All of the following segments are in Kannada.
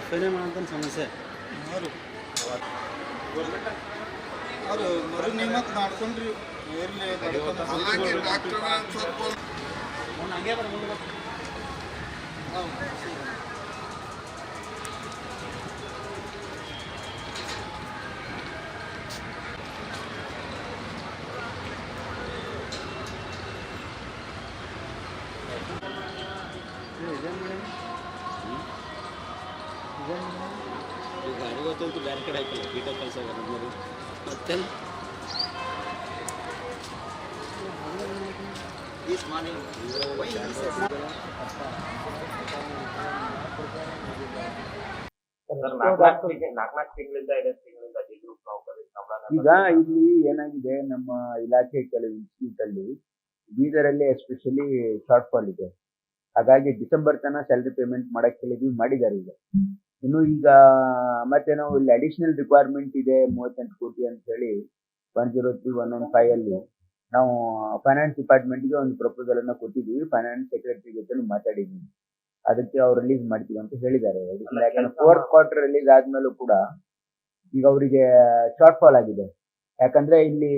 ಎಫ್.ಐ.ಆರ್ ಮಾಡೋಂಥ ಸಮಸ್ಯೆ ಅವರು ಮರು ನೇಮಕ ಮಾಡ್ಕೊಂಡ್ರಿ ಇರಲಿ ಹಂಗೆ ಬರ್ಬೋದು. ಗಾಡಿ ಗೊತ್ತಂತೂ ಬೇರೆ ಕಡೆ ಹಾಕಿಲ್ಲ ಬೀಟ ಕೆಲಸ ಮತ್ತೆ ದಿಸ್ ಮಾರ್ನಿಂಗ್ ಈಗ ಇಲ್ಲಿ ಏನಾಗಿದೆ, ನಮ್ಮ ಇಲಾಖೆ ಕೆಲವು ಇನ್ಸ್ಟಿಟ್ಯೂಟ್ ಅಲ್ಲಿ ಬೀದರಲ್ಲಿ ಎಸ್ಪೆಷಲಿ ಶಾರ್ಟ್ ಫಾಲ್ ಇದೆ. ಹಾಗಾಗಿ ಡಿಸೆಂಬರ್ ತನಕ ಸ್ಯಾಲರಿ ಪೇಮೆಂಟ್ ಮಾಡಕ್ ಹೇಳಿದ್ವಿ, ಮಾಡಿದ್ದಾರೆ ಈಗ. ಇನ್ನು ಈಗ ಮತ್ತೆ ನಾವು ಇಲ್ಲಿ ಅಡಿಷನಲ್ ರಿಕ್ವೈರ್ಮೆಂಟ್ ಇದೆ 38 ಕೋಟಿ ಅಂತ ಹೇಳಿ 103,115 ಅಲ್ಲಿ ನಾವು ಫೈನಾನ್ಸ್ ಡಿಪಾರ್ಟ್ಮೆಂಟ್ಗೆ ಒಂದು ಪ್ರಪೋಸಲ್ ಅನ್ನ ಕೊಟ್ಟಿದ್ದೀವಿ. ಫೈನಾನ್ಸ್ ಸೆಕ್ರೆಟರಿ ಜೊತೆ ಮಾತಾಡಿದ್ದೀವಿ, ಅದಕ್ಕೆ ಅವ್ರು ರಿಲೀಸ್ ಮಾಡ್ತೀವಿ ಅಂತ ಹೇಳಿದ್ದಾರೆ. ಯಾಕಂದ್ರೆ 4th ಕ್ವಾರ್ಟರ್ ರಿಲೀಸ್ ಆದ್ಮೇಲೂ ಕೂಡ ಈಗ ಅವರಿಗೆ ಶಾರ್ಟ್ ಫಾಲ್ ಆಗಿದೆ. ಯಾಕಂದ್ರೆ ಇಲ್ಲಿ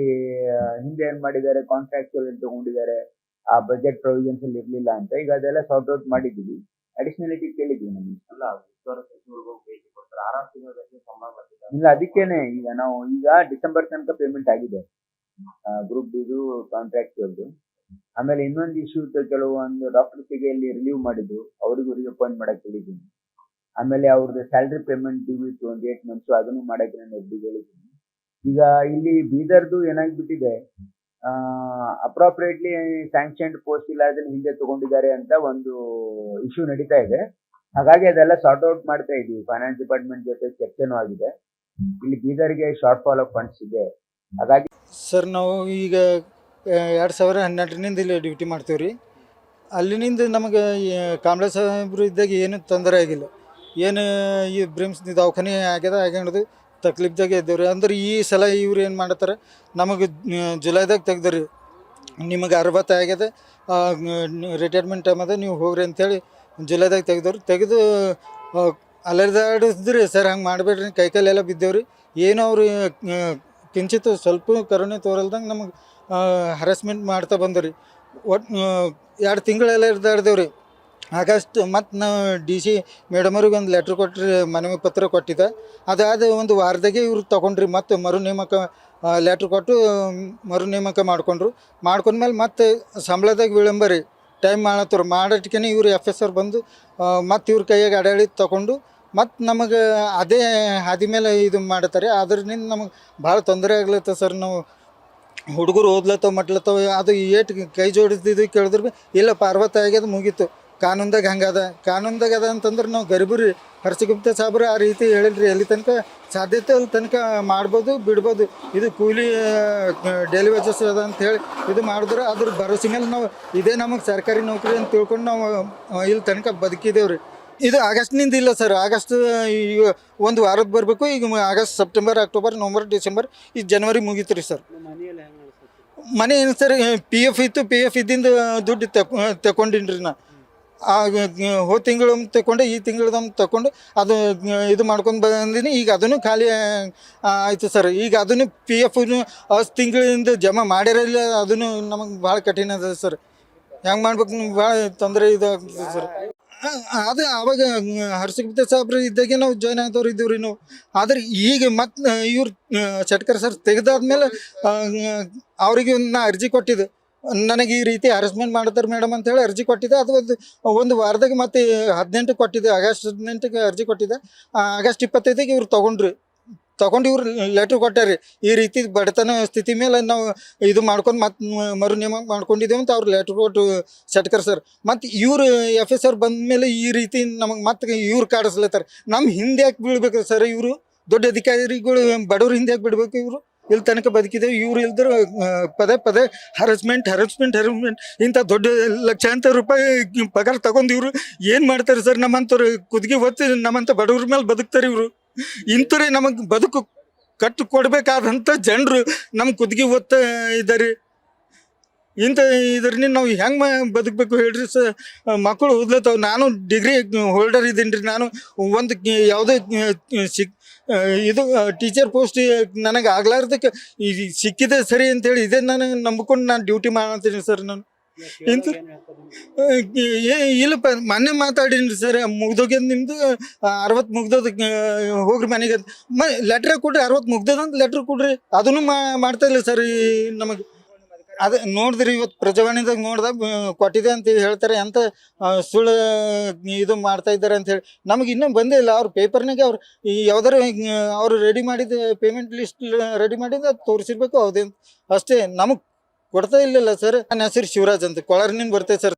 ಹಿಂದೆ ಏನ್ ಮಾಡಿದ್ದಾರೆ, ಕಾಂಟ್ರಾಕ್ಚುಯಲ್ ತಗೊಂಡಿದ್ದಾರೆ, ಆ ಬಜೆಟ್ ಪ್ರೊವಿಷನ್ಸ್ ಅಲ್ಲಿ ಇರ್ಲಿಲ್ಲ ಅಂತ. ಈಗ ಅದೆಲ್ಲ ಸಾರ್ಟ್ ಔಟ್ ಮಾಡಿದ್ದೀವಿ. ಅಡಿಷನಲಿಟಿ ಕೇಳಿದ್ವಿ ನಮಗೆ. ಇಲ್ಲ, ಅದಕ್ಕೇನೆ ಈಗ ನಾವು ಈಗ ಡಿಸೆಂಬರ್ ತನಕ ಪೇಮೆಂಟ್ ಆಗಿದೆ ಗ್ರೂಪ್ ಡಿದು ಕಾಂಟ್ರಾಕ್ಚುಯಲ್ದು. ಆಮೇಲೆ ಇನ್ನೊಂದು ಇಶ್ಯೂ ಕೆಲವೊಂದು ಡಾಕ್ಟರ್ಸ್ಗೆ ಇಲ್ಲಿ ರಿಲೀವ್ ಮಾಡಿದ್ದು, ಅವರಿಗೂ ರಿಅಪಾಯಿಂಟ್ ಮಾಡಕ್ ಹೇಳಿದ್ದೀನಿ. ಆಮೇಲೆ ಅವ್ರದ್ದು ಸ್ಯಾಲ್ರಿ ಪೇಮೆಂಟ್ ಡ್ಯೂ ಇತ್ತು ಒಂದು 8 ಮಂತ್ಸ್, ಅದನ್ನು ಮಾಡಕ್ಕೆ ನಾನು ಎಫ್ಡಿಗೆ ಹೇಳಿದ್ದೀನಿ. ಈಗ ಇಲ್ಲಿ ಬೀದರ್ದು ಏನಾಗ್ಬಿಟ್ಟಿದೆ, ಅಪ್ರಾಪ್ರಿಯೇಟ್ಲಿ ಸ್ಯಾಂಕ್ಷನ್ಡ್ ಪೋಸ್ಟ್ ಇಲ್ಲ, ಅದನ್ನ ಹಿಂದೆ ತಗೊಂಡಿದ್ದಾರೆ ಅಂತ ಒಂದು ಇಶ್ಯೂ ನಡೀತಾ ಇದೆ. ಹಾಗಾಗಿ ಅದೆಲ್ಲ ಸಾರ್ಟ್ ಔಟ್ ಮಾಡ್ತಾ ಇದೀವಿ. ಫೈನಾನ್ಸ್ ಡಿಪಾರ್ಟ್ಮೆಂಟ್ ಜೊತೆ ಚರ್ಚೆನೂ ಆಗಿದೆ. ಇಲ್ಲಿ ಬೀದರ್ಗೆ ಶಾರ್ಟ್ ಫಾಲ್ ಆಫ್ ಫಂಡ್ಸ್ ಇದೆ. ಹಾಗಾಗಿ ಸರ್ ನಾವು ಈಗ 2012 ಇಲ್ಲಿ ಡ್ಯೂಟಿ ಮಾಡ್ತೀವಿ ರೀ. ಅಲ್ಲಿನಿಂದ ನಮಗೆ ಕಾಂಬ್ಳೆ ಸಾಹೇಬ್ರು ಇದ್ದಾಗ ಏನು ತೊಂದರೆ ಆಗಿಲ್ಲ. ಏನು ಈ ಬ್ರಿಮ್ಸ್ ದವಾಖಾನೆ ಆಗ್ಯಣದು ತಕ್ಲೀಫ್ದಾಗ ಇದ್ದೇವೆ ರೀ. ಅಂದ್ರೆ ಈ ಸಲ ಇವ್ರು ಏನು ಮಾಡತ್ತಾರೆ, ನಮಗೆ ಜುಲೈದಾಗ ತೆಗ್ದ್ರಿ, ನಿಮಗೆ 60 ಆಗ್ಯದ, ರಿಟೈರ್ಮೆಂಟ್ ಟೈಮ್ ಅದ, ನೀವು ಹೋಗ್ರಿ ಅಂತೇಳಿ ಜುಲೈದಾಗ ತೆಗೆದು ಅಲೆದಾಡಿದ್ರಿ. ಸರ್ ಹಂಗೆ ಮಾಡಬೇಡ್ರಿ, ಕೈಕಾಲೆಲ್ಲ ಬಿದ್ದೇವ್ರಿ. ಏನೋ ಅವ್ರು ಕಿಂಚಿತ್ತು ಸ್ವಲ್ಪ ಕರುಣೆ ತೋರಲ್ದಂಗೆ ನಮಗೆ ಹರಾಸ್ಮೆಂಟ್ ಮಾಡ್ತಾ ಬಂದ್ರಿ. ಒಟ್ಟು 2 ತಿಂಗಳೆಲ್ಲ ಇರ್ದಾಡ್ದೇವ್ರಿ. ಆಗಸ್ಟ್ ಮತ್ತು ನಾವು DC ಮೇಡಮವ್ರಿಗೆ ಒಂದು ಲೆಟ್ರ್ ಕೊಟ್ಟರೆ, ಮನವಿ ಪತ್ರ ಕೊಟ್ಟಿದ್ದೆ. ಅದಾದ ಒಂದು ವಾರದಾಗೆ ಇವ್ರು ತೊಗೊಂಡ್ರಿ. ಮತ್ತು ಮರು ನೇಮಕ ಲೆಟ್ರ್ ಕೊಟ್ಟು ಮರು ನೇಮಕ ಮಾಡ್ಕೊಂಡ್ಮೇಲೆ ಮತ್ತೆ ಸಂಬಳದಾಗ ವಿಳಂಬ ರೀ. ಟೈಮ್ ಮಾಡೋಟ್ಟಿಗೆ ಇವ್ರು FSR ಬಂದು ಮತ್ತು ಇವ್ರ ಕೈಯಾಗ ಆಡಳಿತ ತೊಗೊಂಡು ಮತ್ತು ನಮಗೆ ಅದೇ ಹಾದಿ ಮೇಲೆ ಇದು ಮಾಡ್ತಾರೆ. ಅದರಿಂದ ನಮಗೆ ಭಾಳ ತೊಂದರೆ ಆಗ್ಲತ್ತ ಸರ್. ನಾವು ಹುಡುಗರು ಓದ್ಲತ್ತವ ಮಟ್ಲತ್ತವ, ಅದು ಏಟು ಕೈ ಜೋಡಿಸಿದ್ದು ಕೇಳಿದ್ರು ಭೀ ಇಲ್ಲ 60 ಆಗ್ಯದ, ಮುಗೀತು. ಕಾನೂನ್ದಾಗ ಹಂಗದ ಅಂತಂದ್ರೆ ನಾವು ಗರಿಬರಿ ಹರ್ಷಗುಪ್ತ ಸಾಬ್ರು ಆ ರೀತಿ ಹೇಳಿಲ್ರಿ. ಎಲ್ಲಿ ತನಕ ಸಾಧ್ಯತೆ ಅಲ್ಲಿ ತನಕ ಮಾಡ್ಬೋದು, ಬಿಡ್ಬೋದು. ಇದು ಕೂಲಿ ಡೈಲಿ ವೇಜಸ್ ಅದ ಅಂತ ಹೇಳಿ ಇದು ಮಾಡಿದ್ರೆ ಅದ್ರ ಭರೋಸೆ ಮೇಲೆ ನಾವು ಇದೇ ನಮಗೆ ಸರ್ಕಾರಿ ನೌಕರಿ ಅಂತ ತಿಳ್ಕೊಂಡು ನಾವು ಇಲ್ಲಿ ತನಕ ಬದುಕಿದ್ದೇವ್ರಿ. ಇದು ಆಗಸ್ಟ್ನಿಂದ ಇಲ್ಲ ಸರ್. ಆಗಸ್ಟ್ ಒಂದು ವಾರದ ಬರಬೇಕು. ಈಗ August, September, October, November, December, ಈ ಜನವರಿ ಮುಗೀತು ರೀ ಸರ್. ಮನೆ ಏನು ಸರ್, PF ಇತ್ತು, PF ಇದ್ದಿಂದ ದುಡ್ಡು ತಗೊಂಡಿನ್ರಿ ನಾ. ಹೋದ ತಿಂಗಳು ತಗೊಂಡೆ, ಈ ತಿಂಗಳದೊಮ್ಮೆ ತಗೊಂಡು ಅದು ಇದು ಮಾಡ್ಕೊಂಡು ಬಂದೀನಿ. ಈಗ ಅದನ್ನು ಖಾಲಿ ಆಯಿತು ಸರ್. ಈಗ ಅದನ್ನು PF ತಿಂಗಳಿಂದ ಜಮಾ ಮಾಡಿರಲಿಲ್ಲ. ಅದನ್ನು ನಮಗೆ ಭಾಳ ಕಠಿಣ ಅದ ಸರ್. ಹೆಂಗೆ ಮಾಡ್ಬೇಕು, ಭಾಳ ತೊಂದರೆ ಇದಾಗ್ತದೆ ಸರ್. ಅದು ಆವಾಗ ಹರ್ಷಗುಪ್ತ ಸಾಬ್ರು ಇದ್ದಾಗೆ ನಾವು ಜಾಯ್ನ್ ಆದವ್ರು ಇದ್ದೀವ್ರಿ ನಾವು. ಆದ್ರೆ ಈಗ ಮತ್ತು ಇವ್ರು ಚಟ್ಕರ್ ಸರ್ ತೆಗೆದಾದ್ಮೇಲೆ ಅವರಿಗೆ ನಾ ಅರ್ಜಿ ಕೊಟ್ಟಿದ್ದೆ, ನನಗೆ ಈ ರೀತಿ ಹರಾಸ್ಮೆಂಟ್ ಮಾಡ್ತಾರೆ ಮೇಡಮ್ ಅಂತೇಳಿ ಅರ್ಜಿ ಕೊಟ್ಟಿದ್ದೆ. ಅದು ಒಂದು ವಾರದಾಗ ಮತ್ತೆ 18 ಕೊಟ್ಟಿದ್ದೆ, ಆಗಸ್ಟ್ 18ಗೆ ಅರ್ಜಿ ಕೊಟ್ಟಿದ್ದೆ. ಆಗಸ್ಟ್ 25ಗೆ ಇವ್ರು ತಗೊಂಡು ಇವ್ರು ಲೆಟ್ರ್ ಕೊಟ್ಟಾರೆ. ಈ ರೀತಿ ಬಡತನ ಸ್ಥಿತಿ ಮೇಲೆ ನಾವು ಇದು ಮಾಡ್ಕೊಂಡು ಮತ್ತೆ ಮರು ನೇಮಕ ಮಾಡ್ಕೊಂಡಿದ್ದೇವೆ ಅಂತ ಅವ್ರು ಲೆಟ್ರ್ ಕೊಟ್ಟು ಶೆಟ್ಕರ್ ಸರ್. ಮತ್ತು ಇವರು FSR ಬಂದ ಮೇಲೆ ಈ ರೀತಿ ನಮಗೆ ಮತ್ತೆ ಇವ್ರು ಕಾಡಿಸ್ಲತ್ತಾರೆ. ನಮ್ಮ ಹಿಂದೆ ಯಾಕೆ ಬೀಳ್ಬೇಕು ಸರ್? ಇವರು ದೊಡ್ಡ ಅಧಿಕಾರಿಗಳು ಬಡವ್ರ ಹಿಂದೆ ಯಾಕೆ ಬಿಡ್ಬೇಕು? ಇವರು ಇಲ್ಲಿ ತನಕ ಬದುಕಿದ್ದೇವೆ. ಇವ್ರು ಇಲ್ದ್ರೆ ಪದೇ ಹರಾಸ್ಮೆಂಟ್ ಇಂಥ ದೊಡ್ಡ ಲಕ್ಷಾಂತರ ರೂಪಾಯಿ ಪಗಾರ ತಗೊಂಡು ಇವರು ಏನು ಮಾಡ್ತಾರೆ ಸರ್? ನಮ್ಮಂಥವ್ರು ಕುದಿಗೆ ಹೊತ್ತು ನಮ್ಮಂಥ ಬಡವ್ರ ಮೇಲೆ ಬದುಕ್ತಾರೆ ಇವರು. ಇಂಥವ್ರೆ ನಮಗೆ ಬದುಕು ಕಟ್ಟು ಕೊಡಬೇಕಾದಂಥ ಜನರು ನಮ್ಮ ಕುದಿಗೆ ಹೊತ್ತ ಇದ್ದಾರೆ. ಇಂಥ ಇದ್ರಿಂದ ನಾವು ಹೆಂಗೆ ಬದುಕಬೇಕು ಹೇಳ್ರಿ ಸರ್. ಮಕ್ಕಳು ಓದ್ಲತ್ತಾವ, ನಾನು ಡಿಗ್ರಿ ಹೋಲ್ಡರ್ ಇದ್ದೀನಿ ರೀ. ನಾನು ಒಂದು ಯಾವುದೇ ಇದು ಟೀಚರ್ ಪೋಸ್ಟ್ ನನಗೆ ಆಗ್ಲಾರ್ದಕ್ಕೆ ಈ ಸಿಕ್ಕಿದೆ ಸರಿ ಅಂತೇಳಿ ಇದೇ ನಾನು ನಂಬ್ಕೊಂಡು ನಾನು ಡ್ಯೂಟಿ ಮಾಡತ್ತೀನಿ ಸರ್. ನಾನು ಇಂಥ ಇಲ್ಲಪ್ಪ, ಮೊನ್ನೆ ಮಾತಾಡೀನಿ ಸರ್, ಮುಗ್ದೋಗ್ಯದ ನಿಮ್ದು 60 ಮುಗ್ದೋದ, ಹೋಗ್ರಿ ಮನೆಗೆ ಲೆಟ್ರ್ ಕೊಡ್ರಿ, 60 ಮುಗ್ದದಂತ ಲೆಟ್ರ್ ಕೊಡ್ರಿ. ಅದನ್ನು ಮಾಡ್ತಾ ಇಲ್ಲ ಸರ್. ನಮಗೆ ಅದೇ ನೋಡಿದ್ರಿ, ಇವತ್ತು ಪ್ರಜಾವಾಣಿದಾಗ ನೋಡ್ದಾಗ ಕೊಟ್ಟಿದೆ ಅಂತ ಹೇಳ್ತಾರೆ. ಅಂತ ಸುಳ್ಳು ಇದು ಮಾಡ್ತಾ ಇದ್ದಾರೆ ಅಂತ ಹೇಳಿ ನಮಗೆ ಇನ್ನೂ ಬಂದೇ ಇಲ್ಲ. ಅವ್ರ ಪೇಪರ್ನಾಗೆ ಅವ್ರು ಯಾವ್ದಾರು ಅವ್ರು ರೆಡಿ ಮಾಡಿದ ಪೇಮೆಂಟ್ ಲಿಸ್ಟ್ ರೆಡಿ ಮಾಡಿದ್ದು ಅದು ತೋರಿಸಿರ್ಬೇಕು. ಅಷ್ಟೇ, ನಮಗೆ ಕೊಡ್ತಾ ಇಲ್ಲಲ್ಲ ಸರ್. ನನ್ನ ಹೆಸರು ಶಿವರಾಜ್ ಅಂತ, ಕೊಳರ್ನಿಂದ ಬರ್ತೇವೆ ಸರ್.